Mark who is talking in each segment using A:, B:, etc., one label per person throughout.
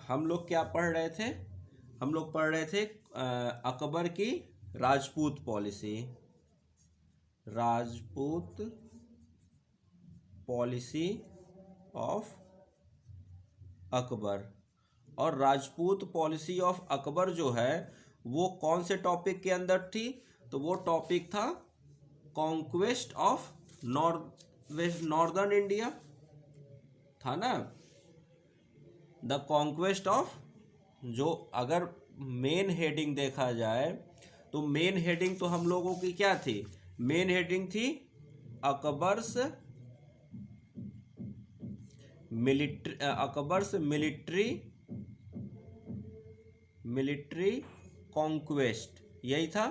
A: हम लोग क्या पढ़ रहे थे? हम लोग पढ़ रहे थे अकबर की Rajput policy, Rajput policy of Akbar. और राजपूत पॉलिसी ऑफ अकबर जो है वो कौन से टॉपिक के अंदर थी? तो वो टॉपिक था कॉन्क्वेस्ट ऑफ नॉर्दर्न इंडिया, था ना। द कॉन्क्वेस्ट ऑफ, जो अगर मेन हेडिंग देखा जाए तो मेन हेडिंग तो हम लोगों की क्या थी? मेन हेडिंग थी अकबर्स मिलिट्री कॉन्क्वेस्ट, यही था,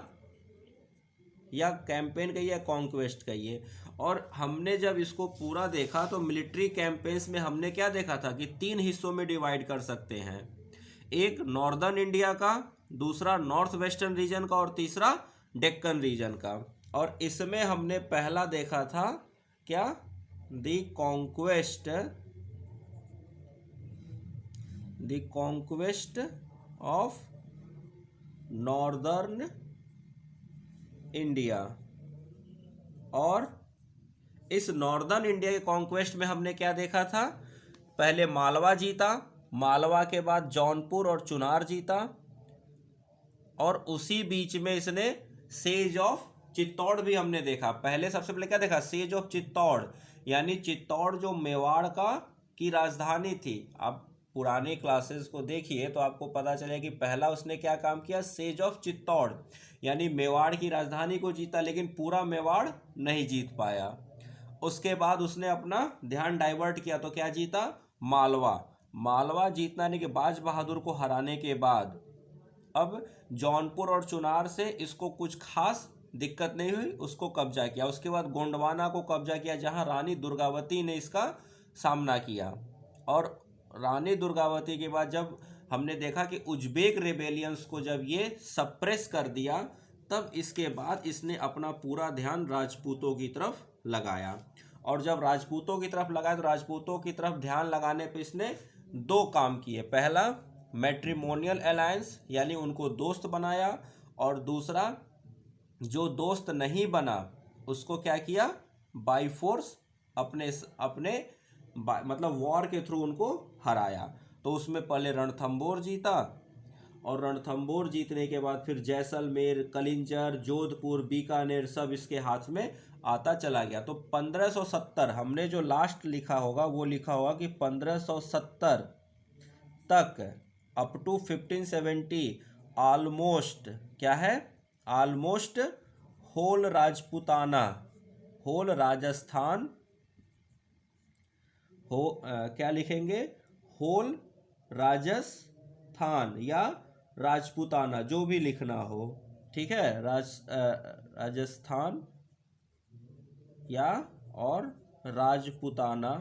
A: या कैंपेन कहिए या कॉन्क्वेस्ट कहिए। और हमने जब इसको पूरा देखा तो मिलिट्री कैंपेन्स में हमने क्या देखा था कि 3 हिस्सों में डिवाइड कर सकते हैं, एक नॉर्दर्न इंडिया का, दूसरा नॉर्थ वेस्टर्न रीजन का, और तीसरा डेक्कन रीजन का। और इसमें हमने पहला देखा था क्या? The conquest of northern India. और इस नॉर्दर्न इंडिया के कॉन्क्वेस्ट में हमने क्या देखा था? पहले मालवा जीता, मालवा के बाद जौनपुर और चुनार जीता, और उसी बीच में इसने सेज ऑफ चित्तौड़ भी हमने देखा। पहले सबसे पहले क्या देखा? सेज ऑफ चित्तौड़, यानी चित्तौड़ जो मेवाड़ का की राजधानी थी। आप पुराने क्लासेस को देखिए तो आपको पता चले कि पहला उसने क्या काम किया? सेज ऑफ चित्तौड़, यानी मेवाड़ की राजधानी को जीता, लेकिन पूरा मेवाड़ नहीं जीत पाया। उसके बाद उसने अपना ध्यान डाइवर्ट किया तो क्या जीता? मालवा। मालवा जीतने के बाज बहादुर को हराने के बाद अब जौनपुर और चुनार से इसको कुछ खास दिक्कत नहीं हुई, उसको कब्जा किया। उसके बाद गोंडवाना को कब्जा किया, जहां रानी दुर्गावती ने इसका सामना किया। और रानी दुर्गावती के बाद जब हमने देखा कि उज्बेक रेबेलियंस को जब ये सप्रेस कर दिया, तब इसके बाद इसने अपना पूरा ध्यान राजपूतों की तरफ लगाया। और जब राजपूतों की तरफ लगाया तो राजपूतों की तरफ ध्यान लगाने पर इसने 2 काम किए। पहला, मैट्रिमोनियल अलायंस, यानी उनको दोस्त बनाया, और दूसरा, जो दोस्त नहीं बना उसको क्या किया? बाई फोर्स, अपने मतलब वॉर के थ्रू उनको हराया। तो उसमें पहले रणथंबोर जीता, और रणथंबोर जीतने के बाद फिर जैसलमेर, कलिंजर, जोधपुर, बीकानेर सब इसके हाथ में आता चला गया। तो 1570, हमने जो लास्ट लिखा होगा वो लिखा होगा कि 1570 तक, अप टू 1570, ऑलमोस्ट क्या है? Almost whole Rajputana, whole Rajasthan हो क्या लिखेंगे? होल राजस्थान या राजपूताना, जो भी लिखना हो, ठीक है। राजस्थान या और राजपूताना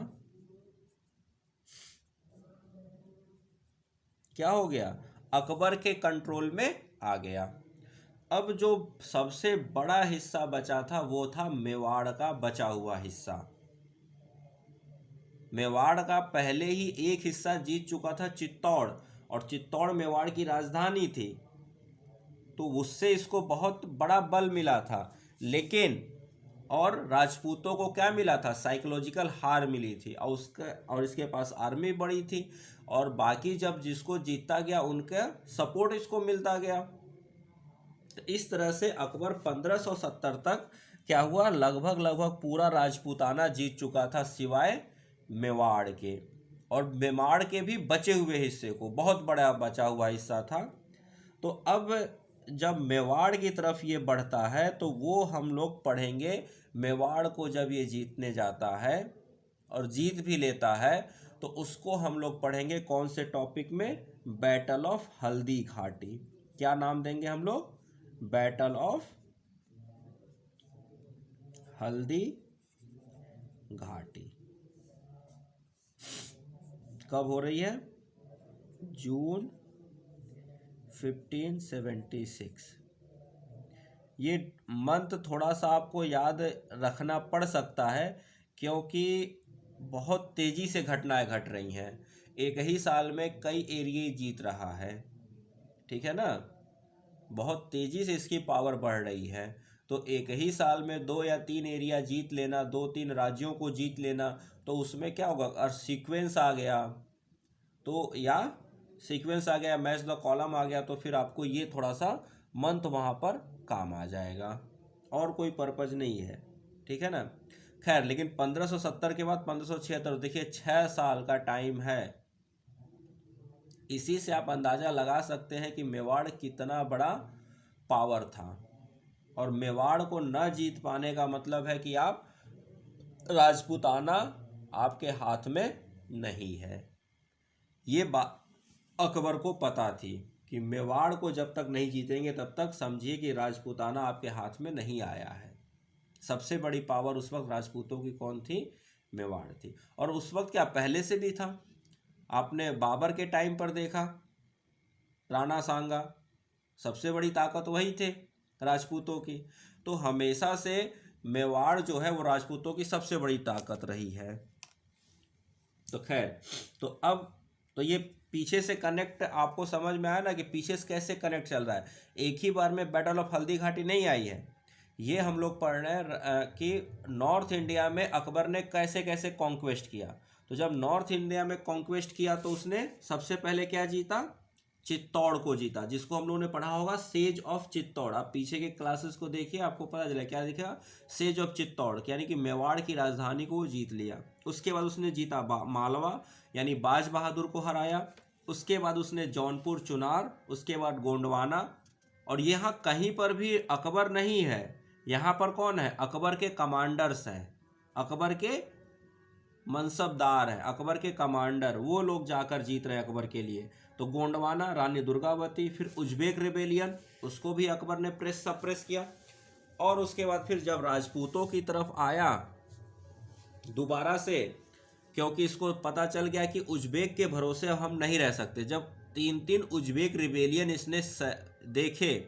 A: क्या हो गया? अकबर के कंट्रोल में आ गया। अब जो सबसे बड़ा हिस्सा बचा था वो था मेवाड़ का बचा हुआ हिस्सा। मेवाड़ का पहले ही एक हिस्सा जीत चुका था चित्तौड़, और चित्तौड़ मेवाड़ की राजधानी थी, तो उससे इसको बहुत बड़ा बल मिला था। लेकिन और राजपूतों को क्या मिला था? साइकोलॉजिकल हार मिली थी, और इसके पास आर्मी बड़ी थी, और बाकी जब जिसको जीतता गया उनका सपोर्ट इसको मिलता गया। तो इस तरह से अकबर 1570 तक क्या हुआ? लगभग पूरा राजपूताना जीत चुका था, सिवाय मेवाड़ के। और मेवाड़ के भी बचे हुए हिस्से को, बहुत बड़ा बचा हुआ हिस्सा था। तो अब जब मेवाड़ की तरफ ये बढ़ता है तो वो हम लोग पढ़ेंगे। मेवाड़ को जब ये जीतने जाता है और जीत भी लेता है तो उसको हम लोग पढ़ेंगे कौन से टॉपिक में? Battle of Haldi Ghati. क्या नाम देंगे हम लोग? Battle of Haldi Ghati. कब हो रही है? जून 1576। ये मंथ थोड़ा सा आपको याद रखना पड़ सकता है, क्योंकि बहुत तेज़ी से घटनाएं घट रही हैं। एक ही साल में कई एरिया जीत रहा है, ठीक है ना। बहुत तेजी से इसकी पावर बढ़ रही है। तो एक ही साल में 2 या 3 एरिया जीत लेना, 2-3 राज्यों को जीत लेना, तो उसमें क्या होगा, और सीक्वेंस आ गया तो, या सीक्वेंस आ गया, मैच द कॉलम आ गया, तो फिर आपको ये थोड़ा सा मंथ वहाँ पर काम आ जाएगा, और कोई पर्पज नहीं है, ठीक है ना। खैर, लेकिन 1570 के बाद 1576, देखिए 6 साल का टाइम है। इसी से आप अंदाज़ा लगा सकते हैं कि मेवाड़ कितना बड़ा पावर था। और मेवाड़ को न जीत पाने का मतलब है कि आप राजपूताना आपके हाथ में नहीं है। ये बात अकबर को पता थी कि मेवाड़ को जब तक नहीं जीतेंगे तब तक समझिए कि राजपूताना आपके हाथ में नहीं आया है। सबसे बड़ी पावर उस वक्त राजपूतों की कौन थी, मेवाड़ थी। और उस वक्त क्या पहले से भी था, आपने बाबर के टाइम पर देखा, राणा सांगा, सबसे बड़ी ताकत वही थे राजपूतों की। तो हमेशा से मेवाड़ जो है वो राजपूतों की सबसे बड़ी ताकत रही है। तो खैर, तो अब तो ये पीछे से कनेक्ट आपको समझ में आया ना कि पीछे से कैसे कनेक्ट चल रहा है। एक ही बार में बैटल ऑफ हल्दी घाटी नहीं आई है। ये हम लोग पढ़ रहे हैं कि नॉर्थ इंडिया में अकबर ने कैसे कैसे कॉन्क्वेस्ट किया। तो जब नॉर्थ इंडिया में कॉन्क्वेस्ट किया तो उसने सबसे पहले क्या जीता, चित्तौड़ को जीता, जिसको हम लोगों ने पढ़ा होगा सेज ऑफ चित्तौड़। आप पीछे के क्लासेस को देखिए, आपको पता चला क्या दिखा, सेज ऑफ चित्तौड़, यानी कि मेवाड़ की राजधानी को वो जीत लिया। उसके बाद उसने जीता मालवा, यानी बाज बहादुर को हराया। उसके बाद उसने जौनपुर, चुनार, उसके बाद गोंडवाना। और यहाँ कहीं पर भी अकबर नहीं है, यहाँ पर कौन है, अकबर के कमांडर्स हैं, अकबर के मनसबदार हैं, अकबर के कमांडर, वो लोग जाकर जीत रहे हैं अकबर के लिए। तो गोंडवाना, रानी दुर्गावती, फिर उज्बेक रिबेलियन, उसको भी अकबर ने सप्रेस किया। और उसके बाद फिर जब राजपूतों की तरफ आया दोबारा से, क्योंकि इसको पता चल गया कि उज्बेक के भरोसे हम नहीं रह सकते। जब 3 उज्बेक रिबेलियन इसने देखे,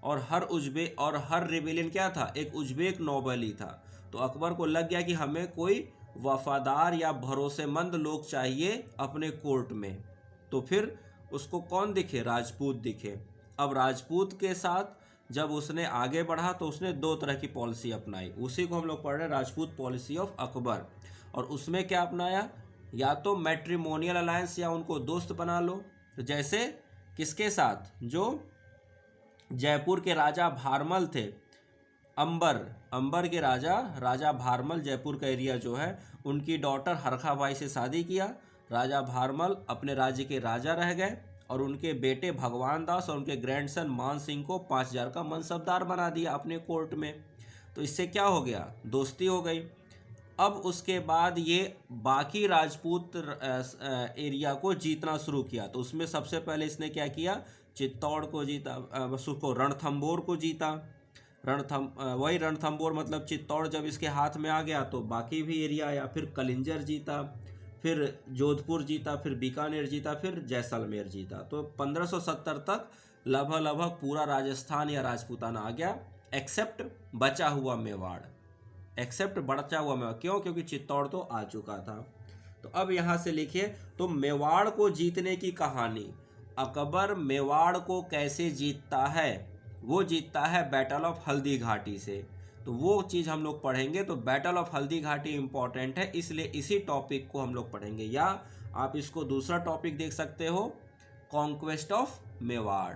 A: और हर रिबेलियन क्या था, एक उज्बेक नोबल ही था। तो अकबर को लग गया कि हमें कोई वफादार या भरोसेमंद लोग चाहिए अपने कोर्ट में। तो फिर उसको कौन दिखे, राजपूत दिखे। अब राजपूत के साथ जब उसने आगे बढ़ा तो उसने 2 तरह की पॉलिसी अपनाई, उसी को हम लोग पढ़ रहे हैं, राजपूत पॉलिसी ऑफ अकबर। और उसमें क्या अपनाया, या तो मैट्रिमोनियल अलायंस, या उनको दोस्त बना लो। तो जैसे किसके साथ, जो जयपुर के राजा भारमल थे, अंबर के राजा भारमल, जयपुर का एरिया जो है, उनकी डॉटर हरखा बाई से शादी किया। राजा भारमल अपने राज्य के राजा रह गए, और उनके बेटे भगवान दास और उनके ग्रैंडसन मान सिंह को 5000 का मनसबदार बना दिया अपने कोर्ट में। तो इससे क्या हो गया, दोस्ती हो गई। अब उसके बाद ये बाकी राजपूत एरिया को जीतना शुरू किया। तो उसमें सबसे पहले इसने क्या किया, चित्तौड़ को जीता, उसको रणथंबोर को जीता। वही रणथंबोर मतलब चित्तौड़ जब इसके हाथ में आ गया तो बाकी भी एरिया आया। फिर कलिंजर जीता, फिर जोधपुर जीता, फिर बीकानेर जीता, फिर जैसलमेर जीता। तो 1570 तक लगभग पूरा राजस्थान या राजपूताना आ गया, एक्सेप्ट बचा हुआ मेवाड़। क्यों, क्योंकि चित्तौड़ तो आ चुका था। तो अब यहाँ से लिखिए, तो मेवाड़ को जीतने की कहानी, अकबर मेवाड़ को कैसे जीतता है, वो जीतता है बैटल ऑफ हल्दी घाटी से। तो वो चीज़ हम लोग पढ़ेंगे। तो battle of Haldi Ghati important है, इसलिए इसी टॉपिक को हम लोग पढ़ेंगे। या आप इसको दूसरा टॉपिक देख सकते हो, कॉन्क्वेस्ट ऑफ मेवाड़,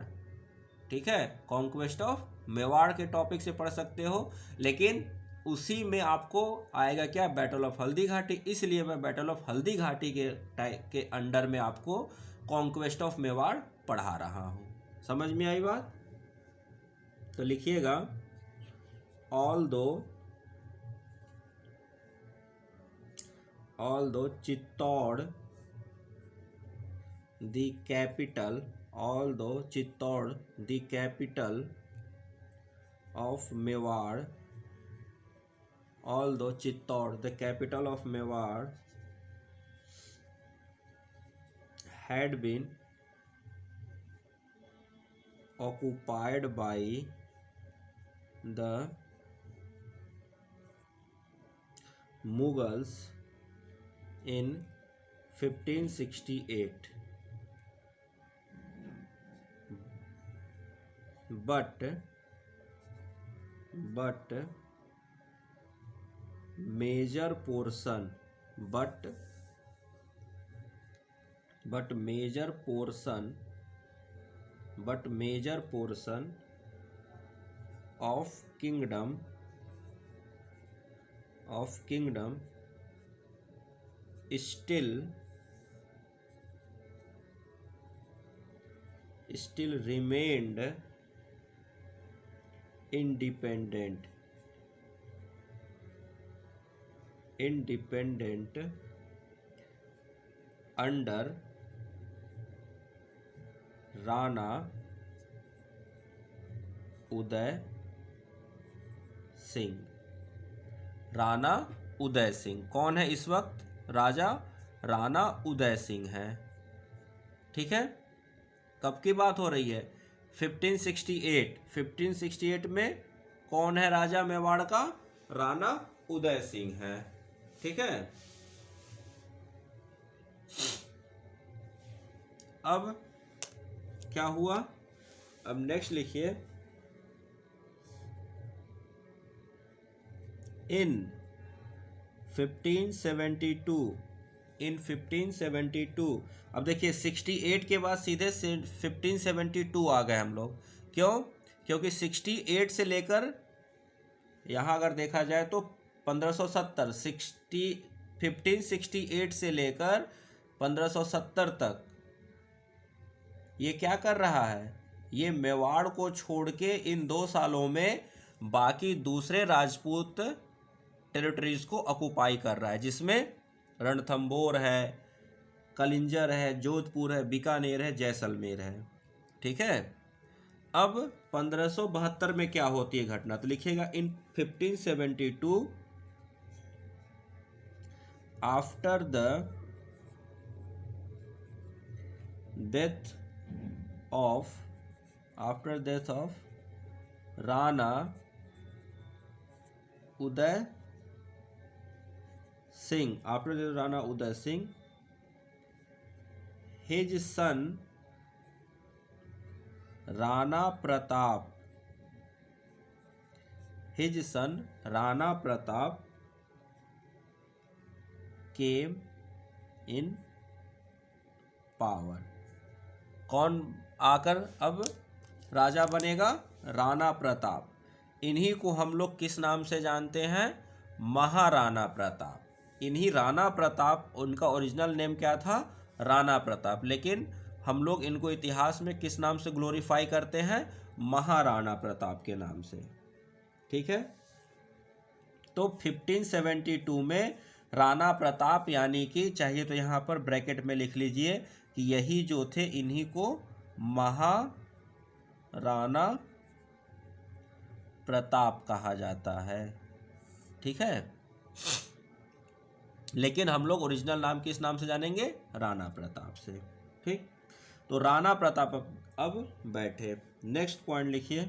A: ठीक है, कॉन्क्वेस्ट ऑफ मेवाड़ के टॉपिक से पढ़ सकते हो। लेकिन उसी में आपको आएगा क्या, बैटल ऑफ हल्दी घाटी। इसलिए मैं बैटल ऑफ हल्दी घाटी के अंडर में आपको कॉन्क्वेस्ट ऑफ मेवाड़ पढ़ा रहा हूँ। समझ में आई बात। तो लिखिएगा, although Chittor the capital of Mewar, although Chittor, the capital of Mewar, had been occupied by the Mughals in 1568 but major portion of kingdom still remained independent under Rana Uday Singh. Rana Uday Singh कौन है इस वक्त? राजा राणा उदय सिंह है। ठीक है, कब की बात हो रही है? 1568 में कौन है राजा मेवाड़ का? राणा उदय सिंह है। ठीक है, अब क्या हुआ? अब नेक्स्ट लिखिए, इन 1572 अब देखिए 68 के बाद सीधे 1572 आ गए हम लोग। क्यों? क्योंकि 68 से लेकर यहाँ अगर देखा जाए तो 1568 से लेकर 1570 तक ये क्या कर रहा है? ये मेवाड़ को छोड़ के इन 2 सालों में बाकी दूसरे राजपूत टेरिटरीज को ऑक्युपाई कर रहा है, जिसमें रणथंबोर है, कलिंजर है, जोधपुर है, बीकानेर है, जैसलमेर है। ठीक है, अब 1572 में क्या होती है घटना? तो लिखिएगा, इन 1572 after the death of Rana Uday Singh, his son Rana Pratap came in power। कौन आकर अब राजा बनेगा? राणा प्रताप। इन्हीं को हम लोग किस नाम से जानते हैं? महाराणा प्रताप। इन्हीं राणा प्रताप, उनका ओरिजिनल नेम क्या था? राणा प्रताप, लेकिन हम लोग इनको इतिहास में किस नाम से ग्लोरीफाई करते हैं? महाराणा प्रताप के नाम से। ठीक है, तो 1572 में राणा प्रताप, यानी कि चाहिए तो यहाँ पर ब्रैकेट में लिख लीजिए कि यही जो थे, इन्हीं को महाराणा प्रताप कहा जाता है। ठीक है, लेकिन हम लोग ओरिजिनल नाम किस नाम से जानेंगे? राणा प्रताप से। ठीक, तो राणा प्रताप अब बैठे। नेक्स्ट पॉइंट लिखिए,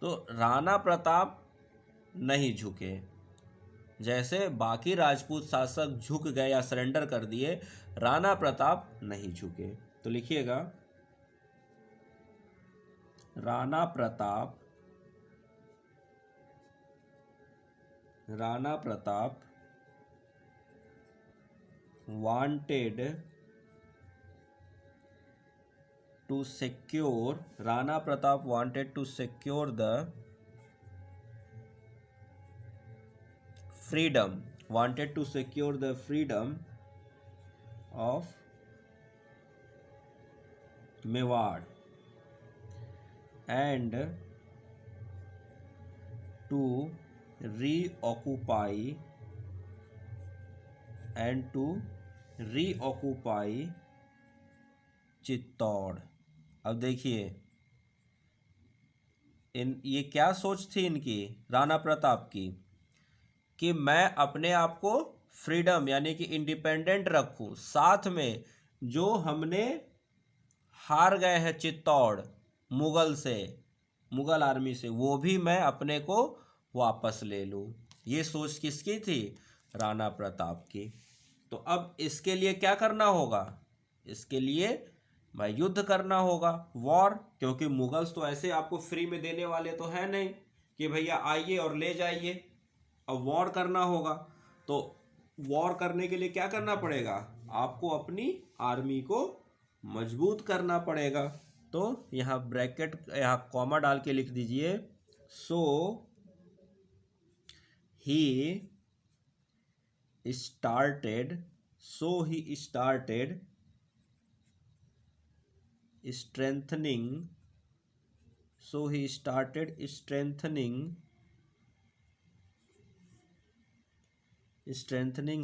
A: तो राणा प्रताप नहीं झुके। जैसे बाकी राजपूत शासक झुक गए या सरेंडर कर दिए, राणा प्रताप नहीं झुके। तो लिखिएगा, Rana Pratap wanted to secure the freedom of Mewar and to reoccupy Chittor. अब देखिए, ये क्या सोच थी इनकी, राणा प्रताप की, कि मैं अपने आप को फ्रीडम यानी कि इंडिपेंडेंट रखूं, साथ में जो हमने हार गए हैं चित्तौड़ मुगल आर्मी से, वो भी मैं अपने को वापस ले लूं। ये सोच किसकी थी? राणा प्रताप की। तो अब इसके लिए क्या करना होगा, इसके लिए भाई युद्ध करना होगा, वॉर, क्योंकि मुगल्स तो ऐसे आपको फ्री में देने वाले तो है नहीं कि भैया आइए और ले जाइए। अब वॉर करना होगा, तो वॉर करने के लिए क्या करना पड़ेगा, आपको अपनी आर्मी को मजबूत करना पड़ेगा। तो यहाँ ब्रैकेट, यहाँ कॉमा डाल के लिख दीजिए, सो ही started strengthening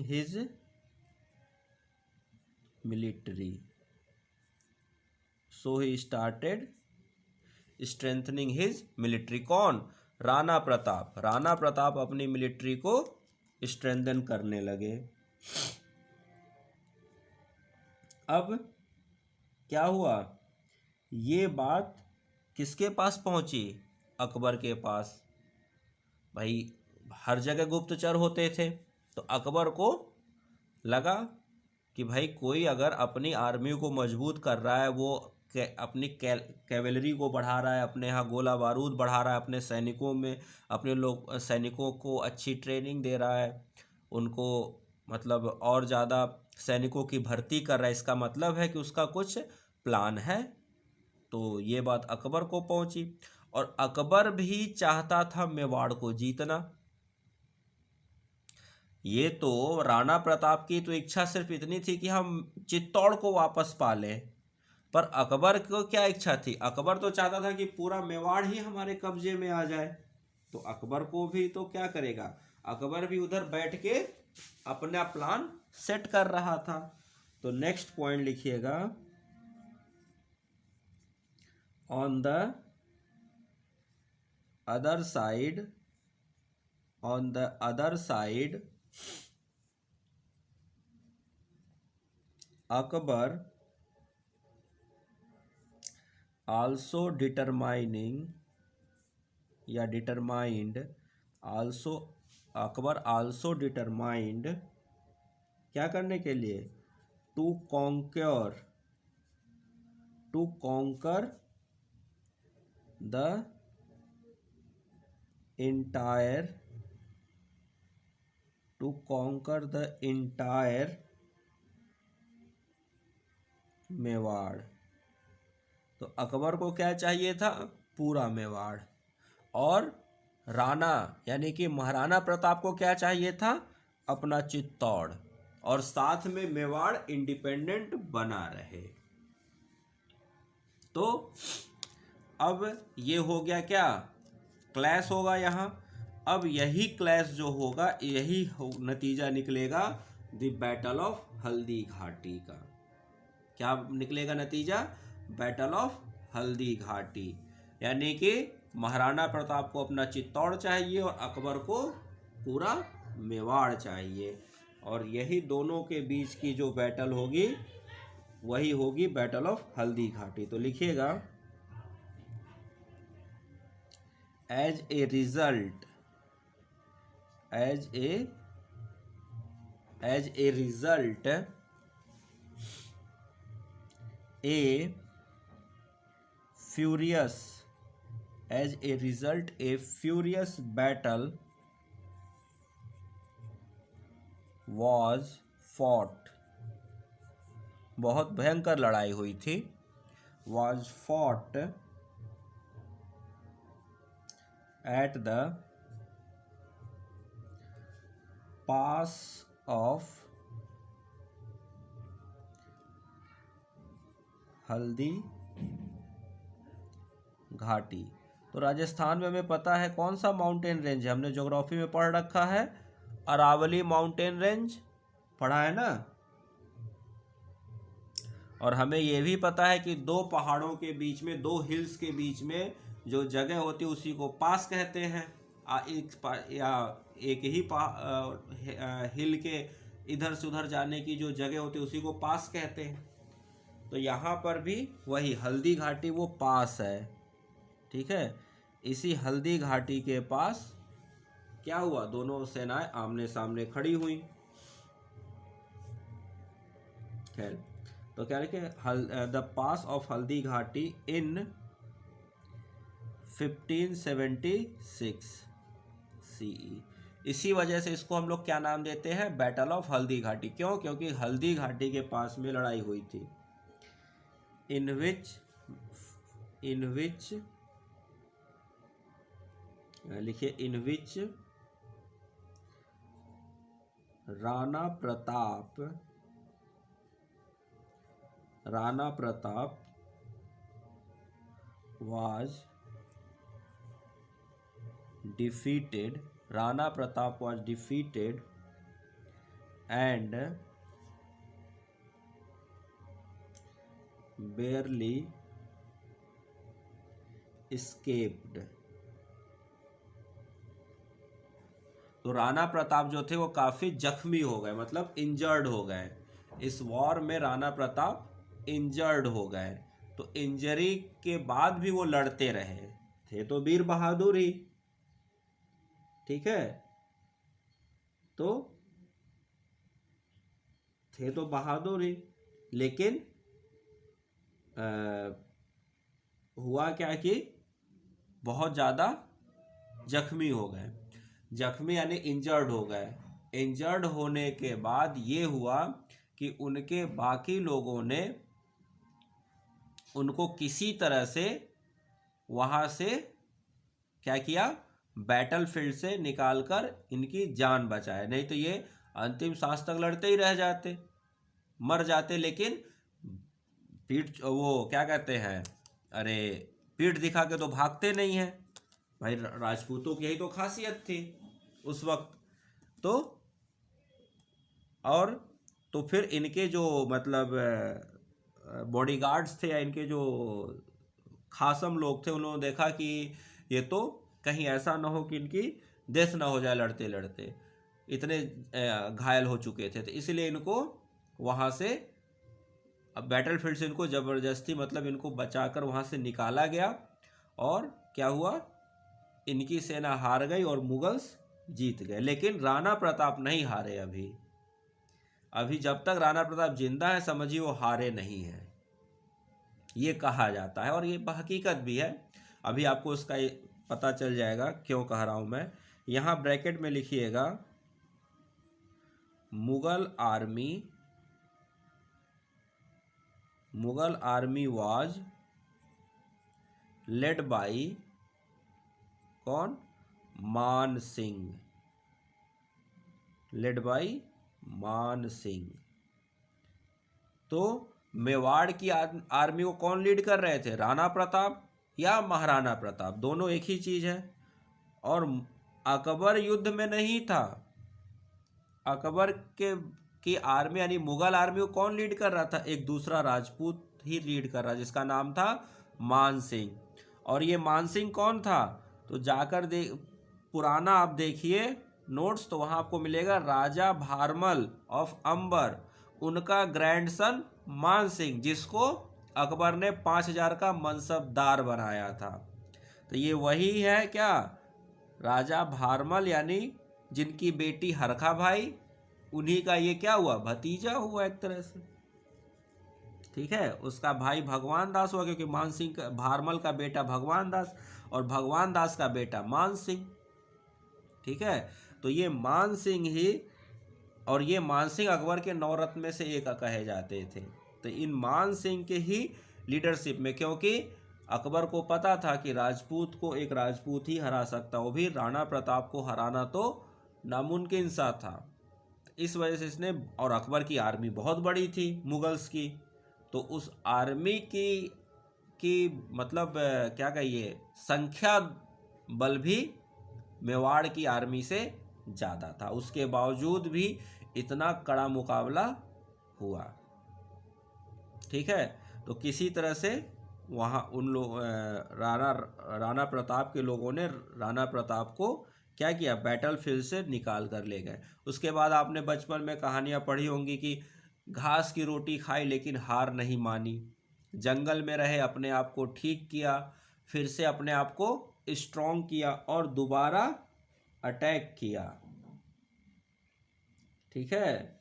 A: his military. कौन, राणा प्रताप। राणा प्रताप अपनी मिलिट्री को स्ट्रेंथन करने लगे। अब क्या हुआ, ये बात किसके पास पहुंची, अकबर के पास। भाई हर जगह गुप्तचर होते थे, तो अकबर को लगा कि भाई कोई अगर अपनी आर्मी को मजबूत कर रहा है, वो अपनी कैवेलरी को बढ़ा रहा है, अपने यहाँ गोला बारूद बढ़ा रहा है, अपने सैनिकों में, अपने लोग सैनिकों को अच्छी ट्रेनिंग दे रहा है, उनको मतलब और ज़्यादा सैनिकों की भर्ती कर रहा है, इसका मतलब है कि उसका कुछ प्लान है। तो ये बात अकबर को पहुंची, और अकबर भी चाहता था मेवाड़ को जीतना। ये तो राणा प्रताप की तो इच्छा सिर्फ इतनी थी कि हम चित्तौड़ को वापस पा लें, पर अकबर को क्या इच्छा थी, अकबर तो चाहता था कि पूरा मेवाड़ ही हमारे कब्जे में आ जाए। तो अकबर को भी तो क्या करेगा, अकबर भी उधर बैठ के अपना प्लान सेट कर रहा था। तो नेक्स्ट पॉइंट लिखिएगा, on the other side Akbar also determined क्या करने के लिए, to conquer the entire Mewar. तो अकबर को क्या चाहिए था, पूरा मेवाड़, और राणा यानी कि महाराणा प्रताप को क्या चाहिए था, अपना चित्तौड़, और साथ में मेवाड़ इंडिपेंडेंट बना रहे। तो अब ये हो गया क्या, क्लैश होगा यहाँ। अब यही क्लैश जो होगा, यही नतीजा निकलेगा the battle of Haldi Ghati का। क्या निकलेगा नतीजा, बैटल ऑफ हल्दी घाटी, यानी कि महाराणा प्रताप को अपना चित्तौड़ चाहिए और अकबर को पूरा मेवाड़ चाहिए, और यही दोनों के बीच की जो बैटल होगी वही होगी बैटल ऑफ हल्दी घाटी। तो लिखिएगा, as a result a furious battle was fought, बहुत भयंकर लड़ाई हुई थी, was fought at the pass of हल्दी घाटी। तो राजस्थान में हमें पता है कौन सा माउंटेन रेंज है, हमने ज्योग्राफी में पढ़ रखा है, अरावली माउंटेन रेंज पढ़ा है ना। और हमें यह भी पता है कि दो पहाड़ों के बीच में, दो हिल्स के बीच में जो जगह होती है उसी को पास कहते हैं। एक ही हिल के इधर से उधर जाने की जो जगह होती है उसी को पास कहते हैं। तो यहाँ पर भी वही हल्दी घाटी वो पास है, ठीक है। इसी हल्दी घाटी के पास क्या हुआ, दोनों सेनाएं आमने सामने खड़ी हुई। खैर, तो क्या लिखे, the pass of Haldi Ghati in 1576 CE। इसी वजह से इसको हम लोग क्या नाम देते हैं, बैटल ऑफ हल्दी घाटी। क्यों? क्योंकि हल्दी घाटी के पास में लड़ाई हुई थी। इन विच लिखिए, इन विच Rana Pratap was defeated and barely escaped। तो राणा प्रताप जो थे वो काफी जख्मी हो गए, मतलब इंजर्ड हो गए। इस वॉर में राणा प्रताप इंजर्ड हो गए। तो इंजरी के बाद भी वो लड़ते रहे, थे तो वीर बहादुर ही, ठीक है, तो थे तो बहादुर ही, लेकिन हुआ क्या कि बहुत ज़्यादा जख्मी हो गए। जख्मी यानी इंजर्ड हो गए। इंजर्ड होने के बाद ये हुआ कि उनके बाकी लोगों ने उनको किसी तरह से वहाँ से क्या किया, बैटलफील्ड से निकालकर इनकी जान बचाए, नहीं तो ये अंतिम सांस तक लड़ते ही रह जाते, मर जाते। लेकिन पीठ, वो क्या कहते हैं, अरे पीठ दिखा के तो भागते नहीं हैं भाई। राजपूतों की यही तो खासियत थी उस वक्त। तो और तो फिर इनके जो मतलब बॉडीगार्ड्स थे या इनके जो खासम लोग थे, उन्होंने देखा कि ये तो कहीं ऐसा ना हो कि इनकी डेथ ना हो जाए लड़ते लड़ते, इतने घायल हो चुके थे। तो इसलिए इनको वहाँ से, अब बैटलफील्ड से इनको ज़बरदस्ती मतलब इनको बचाकर वहाँ से निकाला गया। और क्या हुआ, इनकी सेना हार गई और मुगल्स जीत गए। लेकिन राणा प्रताप नहीं हारे। अभी जब तक राणा प्रताप जिंदा है, समझिए वो हारे नहीं है, ये कहा जाता है। और ये हकीकत भी है। अभी आपको उसका पता चल जाएगा क्यों कह रहा हूँ मैं। यहाँ ब्रैकेट में लिखिएगा, Mughal army was led by कौन, मान सिंह, लेड बाई मान सिंह। तो मेवाड़ की आर्मी को कौन लीड कर रहे थे, राणा प्रताप या महाराणा प्रताप, दोनों एक ही चीज है। और अकबर युद्ध में नहीं था। अकबर की आर्मी यानी मुगल आर्मी को कौन लीड कर रहा था, एक दूसरा राजपूत ही लीड कर रहा, जिसका नाम था मान सिंह। और ये मान सिंह कौन था, तो जाकर पुराना आप देखिए नोट्स, तो वहाँ आपको मिलेगा राजा भारमल ऑफ अंबर, उनका ग्रैंडसन मान सिंह, जिसको अकबर ने 5000 का मनसबदार बनाया था। तो ये वही है क्या, राजा भारमल, यानी जिनकी बेटी हरखा भाई, उन्हीं का ये क्या हुआ, भतीजा हुआ एक तरह से, ठीक है। उसका भाई भगवान दास हुआ, क्योंकि मान सिंह का, भारमल का बेटा भगवान दास, और भगवान दास का बेटा मान सिंह, ठीक है। तो ये मान सिंह ही, और ये मान सिंह अकबर के 9 रत्न में से एक कहे जाते थे। तो इन मान सिंह के ही लीडरशिप में, क्योंकि अकबर को पता था कि राजपूत को एक राजपूत ही हरा सकता, वो भी राणा प्रताप को हराना तो नामुमकिन सा था। इस वजह से इसने, और अकबर की आर्मी बहुत बड़ी थी मुगल्स की, तो उस आर्मी की मतलब क्या कहिए, संख्या बल भी मेवाड़ की आर्मी से ज़्यादा था। उसके बावजूद भी इतना कड़ा मुकाबला हुआ, ठीक है। तो किसी तरह से वहाँ उन लोग राणा प्रताप के लोगों ने राणा प्रताप को क्या किया, बैटलफील्ड से निकाल कर ले गए। उसके बाद आपने बचपन में कहानियाँ पढ़ी होंगी कि घास की रोटी खाई लेकिन हार नहीं मानी, जंगल में रहे, अपने आप को ठीक किया, फिर से अपने आप को स्ट्रॉन्ग किया और दोबारा अटैक किया, ठीक है।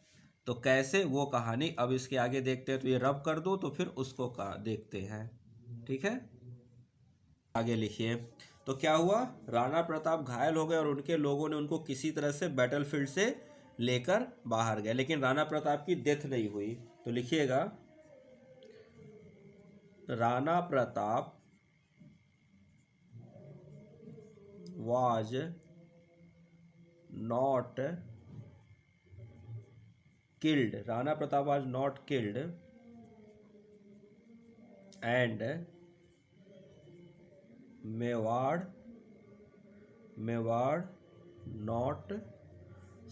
A: तो कैसे, वो कहानी अब इसके आगे देखते हैं। तो ये रब कर दो तो फिर उसको देखते हैं। ठीक है, आगे लिखिए। तो क्या हुआ, राणा प्रताप घायल हो गए और उनके लोगों ने उनको किसी तरह से बैटलफील्ड से लेकर बाहर गए, लेकिन राणा प्रताप की डेथ नहीं हुई। तो लिखिएगा, Rana Pratap was not killed. Rana Pratap was not killed and Mewar not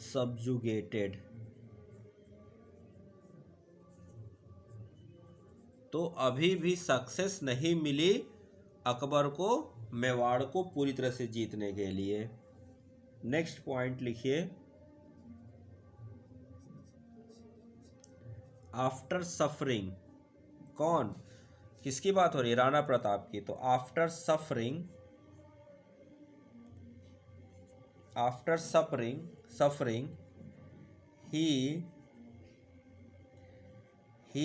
A: subjugated. तो अभी भी सक्सेस नहीं मिली अकबर को मेवाड़ को पूरी तरह से जीतने के लिए। नेक्स्ट पॉइंट लिखिए, आफ्टर सफरिंग। कौन, किसकी बात हो रही है, राणा प्रताप की। तो after suffering he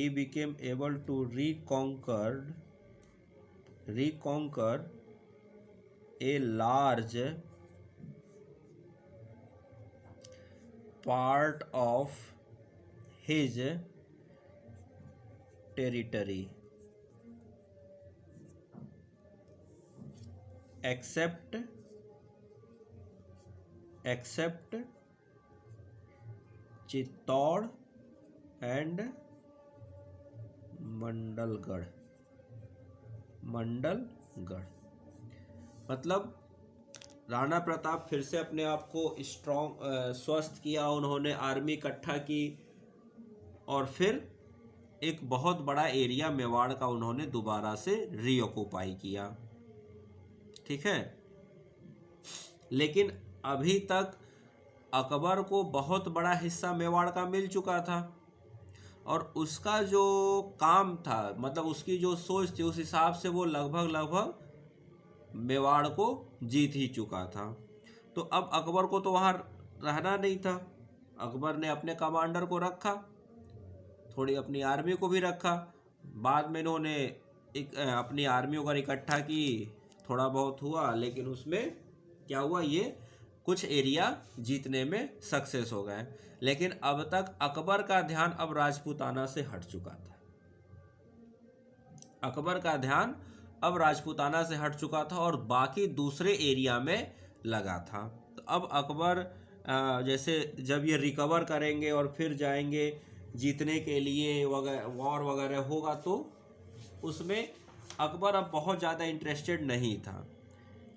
A: became able to reconquer a large part of his territory except Chittor and Mandalgarh. मतलब राणा प्रताप फिर से अपने आप को स्वस्थ किया, उन्होंने आर्मी इकट्ठा की और फिर एक बहुत बड़ा एरिया मेवाड़ का उन्होंने दोबारा से रीऑक्युपाई किया। ठीक है, लेकिन अभी तक अकबर को बहुत बड़ा हिस्सा मेवाड़ का मिल चुका था और उसका जो काम था, मतलब उसकी जो सोच थी, उस हिसाब से वो लगभग मेवाड़ को जीत ही चुका था। तो अब अकबर को तो वहाँ रहना नहीं था। अकबर ने अपने कमांडर को रखा, थोड़ी अपनी आर्मी को भी रखा। बाद में इन्होंने अपनी आर्मी अगर इकट्ठा की, थोड़ा बहुत हुआ, लेकिन उसमें क्या हुआ, ये कुछ एरिया जीतने में सक्सेस हो गए। लेकिन अब तक अकबर का ध्यान अब राजपूताना से हट चुका था। अकबर का ध्यान अब राजपूताना से हट चुका था और बाकी दूसरे एरिया में लगा था। तो अब अकबर जैसे जब ये रिकवर करेंगे और फिर जाएंगे जीतने के लिए, वॉर वगैरह होगा, तो उसमें अकबर अब बहुत ज़्यादा इंटरेस्टेड नहीं था।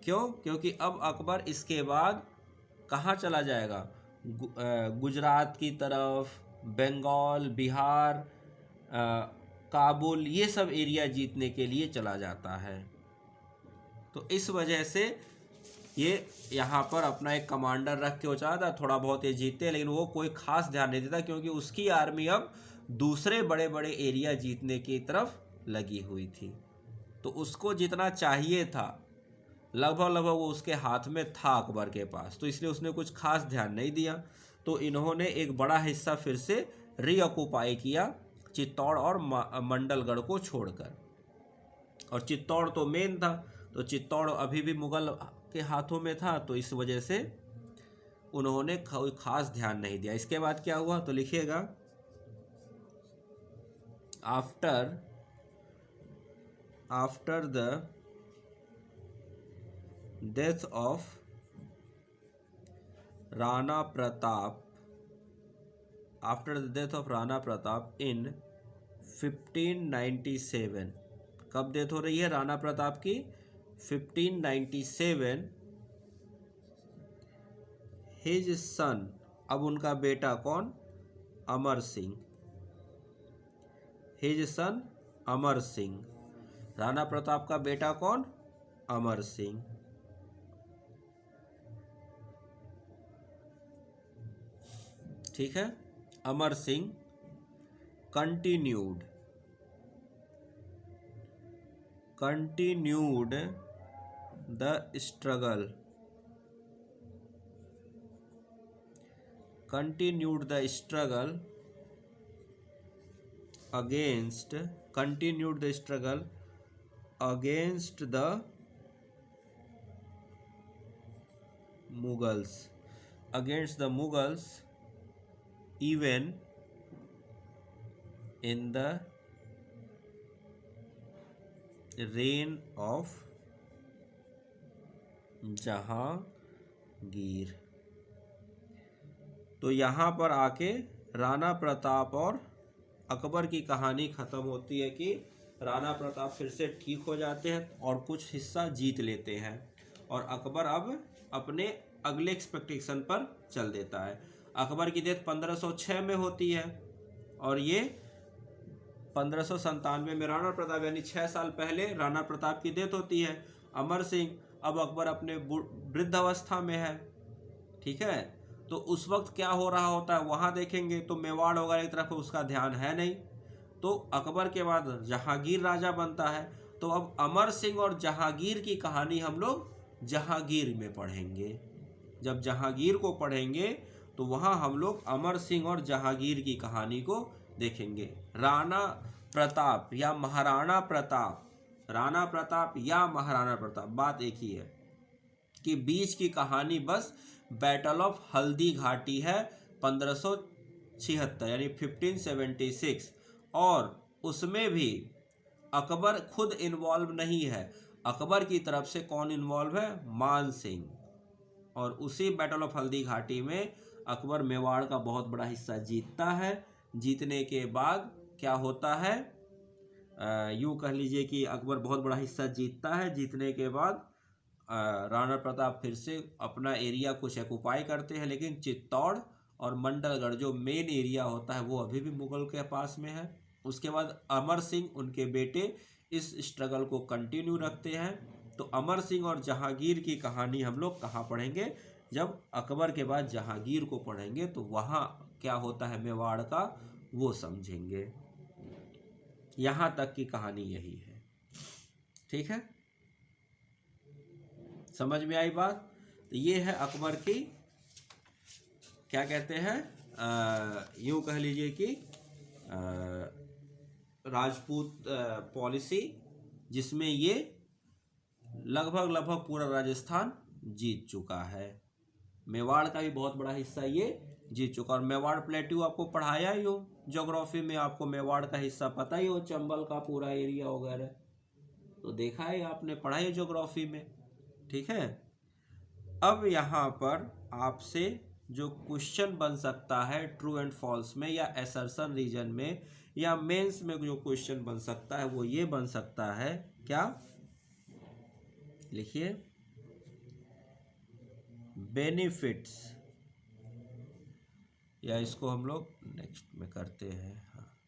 A: क्यों? क्योंकि अब अकबर इसके बाद कहाँ चला जाएगा, गुजरात की तरफ, बंगाल, बिहार, काबुल, ये सब एरिया जीतने के लिए चला जाता है। तो इस वजह से ये यहाँ पर अपना एक कमांडर रख के वो चाहता, थोड़ा बहुत ये जीतते, लेकिन वो कोई खास ध्यान नहीं देता क्योंकि उसकी आर्मी अब दूसरे बड़े बड़े एरिया जीतने की तरफ लगी हुई थी। तो उसको जितना चाहिए था लगभग वो उसके हाथ में था अकबर के पास, तो इसलिए उसने कुछ खास ध्यान नहीं दिया। तो इन्होंने एक बड़ा हिस्सा फिर से रीऑक्युपाई किया, चित्तौड़ और मंडलगढ़ को छोड़कर। और चित्तौड़ तो मेन था, तो चित्तौड़ अभी भी मुगल के हाथों में था, तो इस वजह से उन्होंने कोई खास ध्यान नहीं दिया। इसके बाद क्या हुआ, तो लिखिएगा, after the death of Rana Pratap in 1597। कब डेथ हो रही है राणा प्रताप की, 1597। हिज सन, अब उनका बेटा कौन, अमर सिंह। हिज सन अमर सिंह, राणा प्रताप का बेटा कौन, अमर सिंह। ठीक है, Amar Singh continued the struggle, continued the struggle against, continued the struggle against the Mughals, against the Mughals even in the reign of Jahangir. तो यहाँ पर आके राणा प्रताप और अकबर की कहानी ख़त्म होती है कि राणा प्रताप फिर से ठीक हो जाते हैं और कुछ हिस्सा जीत लेते हैं और अकबर अब अपने अगले एक्सपेक्टेशन पर चल देता है। अकबर की डेथ 1506 में होती है और ये 1597 में राणा प्रताप यानी 6 साल पहले राणा प्रताप की डेथ होती है। अमर सिंह, अब अकबर अपने वृद्ध अवस्था में है, ठीक है। तो उस वक्त क्या हो रहा होता है वहाँ देखेंगे तो मेवाड़ वगैरह की तरफ उसका ध्यान है नहीं। तो अकबर के बाद जहांगीर राजा बनता है। तो अब अमर सिंह और जहांगीर की कहानी हम लोग जहांगीर में पढ़ेंगे। जब जहांगीर को पढ़ेंगे तो वहाँ हम लोग अमर सिंह और जहांगीर की कहानी को देखेंगे। राणा प्रताप या महाराणा प्रताप, राणा प्रताप या महाराणा प्रताप, बात एक ही है कि बीच की कहानी बस बैटल ऑफ हल्दी घाटी है 1576 यानी 1576, और उसमें भी अकबर खुद इन्वॉल्व नहीं है। अकबर की तरफ से कौन इन्वॉल्व है? मान सिंह। और उसी बैटल ऑफ हल्दी घाटी में अकबर मेवाड़ का बहुत बड़ा हिस्सा जीतता है। जीतने के बाद क्या होता है, यूँ कह लीजिए कि अकबर बहुत बड़ा हिस्सा जीतता है। जीतने के बाद राणा प्रताप फिर से अपना एरिया कुछ एक्युपाई करते हैं, लेकिन चित्तौड़ और मंडलगढ़ जो मेन एरिया होता है वो अभी भी मुगल के पास में है। उसके बाद अमर सिंह, उनके बेटे, इस स्ट्रगल को कंटिन्यू रखते हैं। तो अमर सिंह और जहांगीर की कहानी हम लोग कहाँ पढ़ेंगे? जब अकबर के बाद जहांगीर को पढ़ेंगे तो वहाँ क्या होता है मेवाड़ का वो समझेंगे। यहाँ तक की कहानी यही है, ठीक है, समझ में आई बात? तो ये है अकबर की, क्या कहते हैं, यूँ कह लीजिए कि राजपूत पॉलिसी, जिसमें ये लगभग पूरा राजस्थान जीत चुका है। मेवाड़ का भी बहुत बड़ा हिस्सा ये जीत चुका। और मेवाड़ प्लेट्यू आपको पढ़ाया ही हो ज्योग्राफी में, आपको मेवाड़ का हिस्सा पता ही हो, चंबल का पूरा एरिया वगैरह तो देखा है आपने, पढ़ा है ज्योग्राफी में, ठीक है। अब यहाँ पर आपसे जो क्वेश्चन बन सकता है ट्रू एंड फॉल्स में या असर्शन रीजन में या मेंस में जो क्वेश्चन बन सकता है वो ये बन सकता है, क्या, लिखिए, बेनिफिट्स, या इसको हम लोग नेक्स्ट में करते हैं, हाँ,